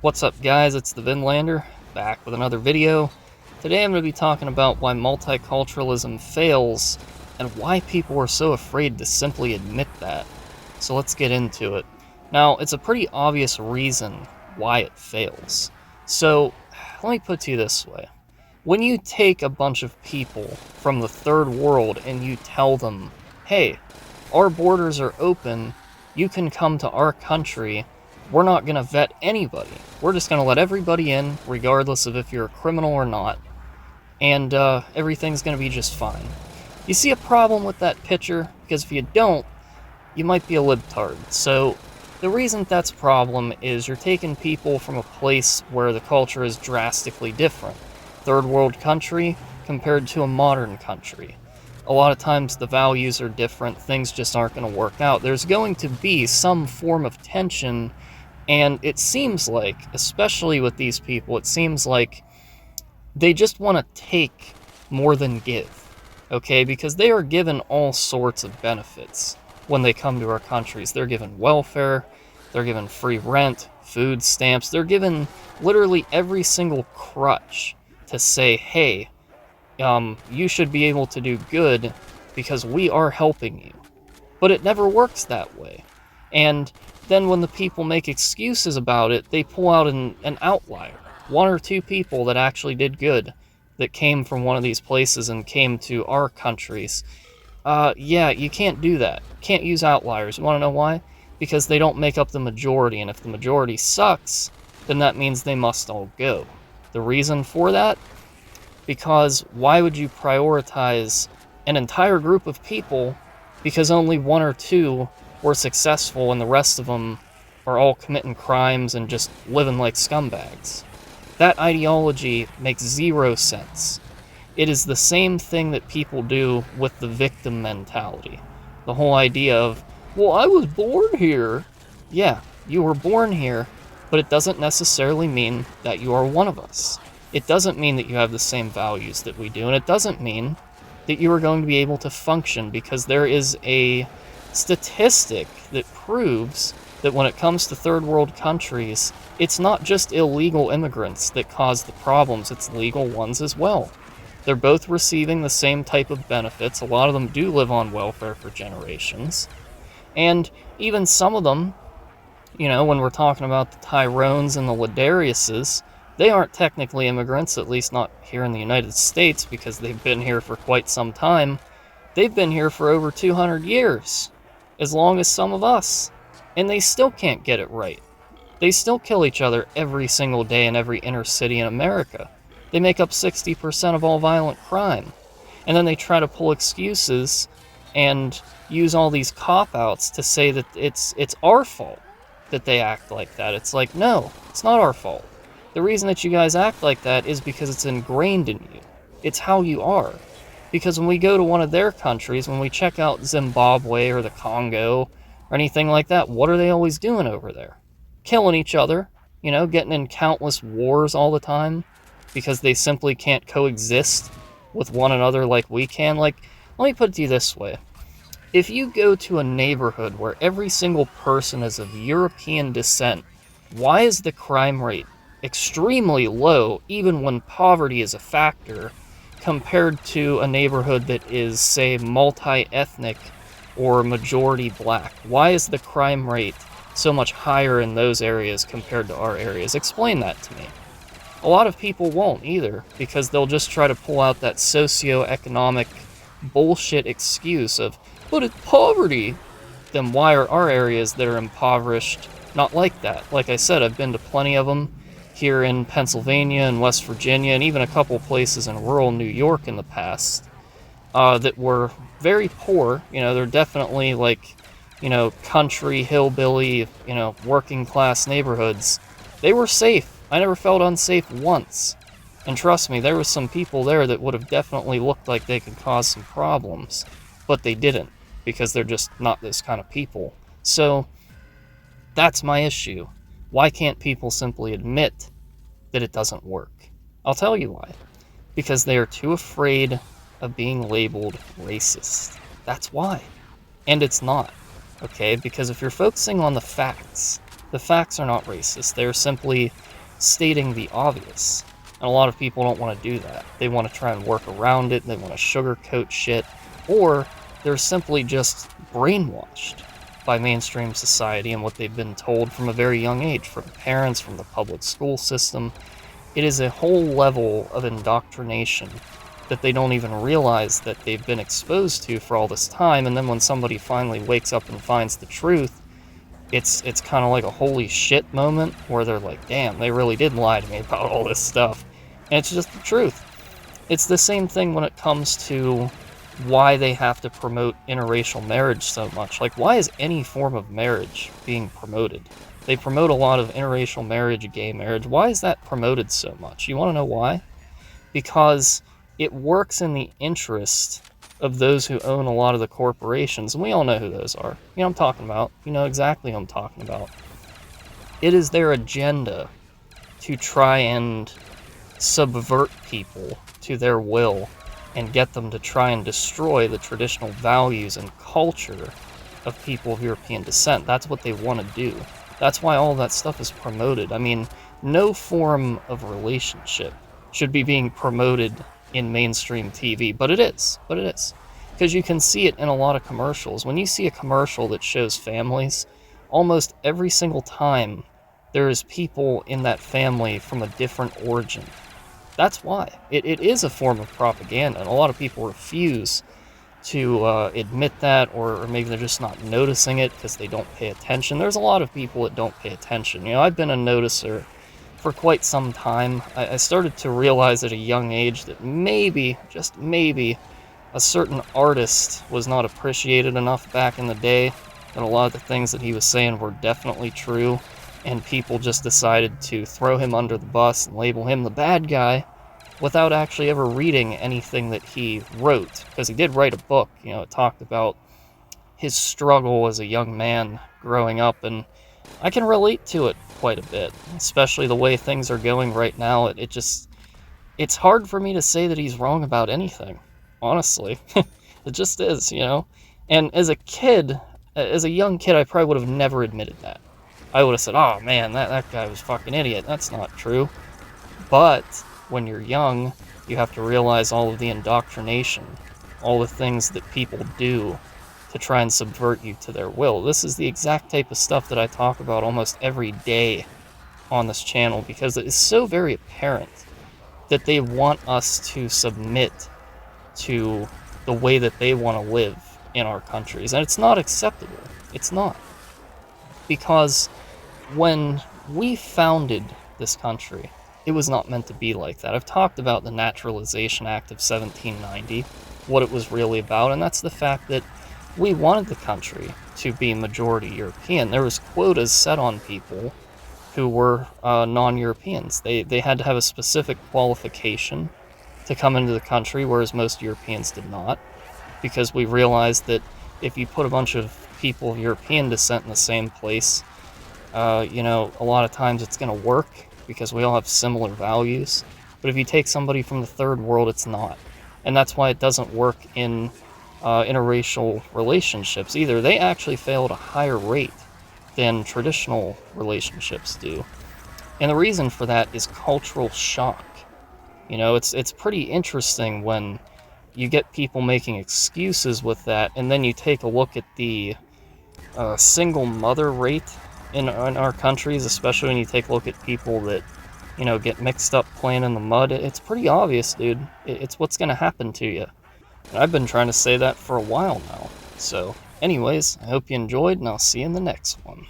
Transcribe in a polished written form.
What's up, guys? It's the Vinlander, back with another video. Today I'm going to be talking about why multiculturalism fails and why people are so afraid to simply admit that. So let's get into it. Now, it's a pretty obvious reason why it fails. So, let me put it to you this way. When you take a bunch of people from the third world and you tell them, hey, our borders are open, you can come to our country, we're not going to vet anybody. We're just going to let everybody in, regardless of if you're a criminal or not, and everything's going to be just fine. You see a problem with that picture? Because if you don't, you might be a libtard. So the reason that's a problem is you're taking people from a place where the culture is drastically different. Third world country compared to a modern country. A lot of times the values are different, things just aren't going to work out. There's going to be some form of tension, and it seems like, especially with these people, it seems like they just want to take more than give, okay? Because they are given all sorts of benefits when they come to our countries. They're given welfare, they're given free rent, food stamps, they're given literally every single crutch to say, hey, you should be able to do good because we are helping you. But it never works that way. And then when the people make excuses about it, they pull out an outlier. One or two people that actually did good, that came from one of these places and came to our countries. Yeah, you can't do that. Can't use outliers. You want to know why? Because they don't make up the majority, and if the majority sucks, then that means they must all go. The reason for that? Because why would you prioritize an entire group of people because only one or two were successful and the rest of them are all committing crimes and just living like scumbags? That ideology makes zero sense. It is the same thing that people do with the victim mentality. The whole idea of, well, I was born here. Yeah, you were born here, but it doesn't necessarily mean that you are one of us. It doesn't mean that you have the same values that we do, and it doesn't mean that you are going to be able to function, because there is a statistic that proves that when it comes to third world countries, it's not just illegal immigrants that cause the problems, it's legal ones as well. They're both receiving the same type of benefits. A lot of them do live on welfare for generations. And even some of them, when we're talking about the Tyrones and the Ladariuses, they aren't technically immigrants, at least not here in the United States, because they've been here for quite some time. They've been here for over 200 years, as long as some of us, and they still can't get it right. They still kill each other every single day in every inner city in America. They make up 60% of all violent crime. And then they try to pull excuses and use all these cop-outs to say that it's our fault that they act like that. It's like, no, it's not our fault. The reason that you guys act like that is because it's ingrained in you. It's how you are. Because when we go to one of their countries, when we check out Zimbabwe or the Congo or anything like that, what are they always doing over there? Killing each other, getting in countless wars all the time because they simply can't coexist with one another like we can. Like, let me put it to you this way. If you go to a neighborhood where every single person is of European descent, why is the crime rate extremely low, even when poverty is a factor, compared to a neighborhood that is, say, multi-ethnic or majority black? Why is the crime rate so much higher in those areas compared to our areas? Explain that to me. A lot of people won't either, because they'll just try to pull out that socioeconomic bullshit excuse of, but it's poverty. Then why are our areas that are impoverished not like that? Like I said, I've been to plenty of them here in Pennsylvania and West Virginia, and even a couple places in rural New York in the past, that were very poor. They're definitely like, country, hillbilly, working class neighborhoods. They were safe. I never felt unsafe once. And trust me, there was some people there that would have definitely looked like they could cause some problems, but they didn't, because they're just not this kind of people. So that's my issue. Why can't people simply admit that it doesn't work? I'll tell you why. Because they are too afraid of being labeled racist. That's why. And it's not. Okay? Because if you're focusing on the facts, The facts are not racist. They're simply stating the obvious. And a lot of people don't want to do that. They want to try and work around it, they want to sugarcoat shit, or they're simply just brainwashed by mainstream society and what they've been told from a very young age, from parents, from the public school system. It is a whole level of indoctrination that they don't even realize that they've been exposed to for all this time, and then when somebody finally wakes up and finds the truth, it's kind of like a holy shit moment where they're like, damn, they really did lie to me about all this stuff. And it's just the truth. It's the same thing when it comes to why they have to promote interracial marriage so much. Like, why is any form of marriage being promoted? They promote a lot of interracial marriage, gay marriage. Why is that promoted so much? You want to know why? Because it works in the interest of those who own a lot of the corporations, and we all know who those are. You know what I'm talking about. You know exactly who I'm talking about. It is their agenda to try and subvert people to their will and get them to try and destroy the traditional values and culture of people of European descent. That's what they want to do. That's why all that stuff is promoted. I mean, no form of relationship should be being promoted in mainstream TV, but it is. Because you can see it in a lot of commercials. When you see a commercial that shows families, almost every single time there is people in that family from a different origin. That's why. It is a form of propaganda, and a lot of people refuse to admit that, or maybe they're just not noticing it because they don't pay attention. There's a lot of people that don't pay attention. You know, I've been a noticer for quite some time. I started to realize at a young age that maybe, just maybe, a certain artist was not appreciated enough back in the day, and a lot of the things that he was saying were definitely true, and people just decided to throw him under the bus and label him the bad guy without actually ever reading anything that he wrote, because he did write a book. You know, it talked about his struggle as a young man growing up, and I can relate to it quite a bit, especially the way things are going right now. It's hard for me to say that he's wrong about anything, honestly. It just is, you know? And as a young kid, I probably would have never admitted that. I would have said, oh man, that guy was a fucking idiot. That's not true. But when you're young, you have to realize all of the indoctrination, all the things that people do to try and subvert you to their will. This is the exact type of stuff that I talk about almost every day on this channel, because it is so very apparent that they want us to submit to the way that they want to live in our countries. And it's not acceptable. It's not. Because when we founded this country, it was not meant to be like that. I've talked about the Naturalization Act of 1790, what it was really about, and that's the fact that we wanted the country to be majority European. There was quotas set on people who were non-Europeans. They had to have a specific qualification to come into the country, whereas most Europeans did not, because we realized that if you put a bunch of people of European descent in the same place, you know, a lot of times it's going to work because we all have similar values. But if you take somebody from the third world, it's not. And that's why it doesn't work in interracial relationships either. They actually fail at a higher rate than traditional relationships do. And the reason for that is cultural shock. You know, it's pretty interesting when you get people making excuses with that, and then you take a look at the single mother rate in our countries, especially when you take a look at people that, you know, get mixed up playing in the mud. It's pretty obvious, dude. It's what's going to happen to you. And I've been trying to say that for a while now. So, anyways, I hope you enjoyed, and I'll see you in the next one.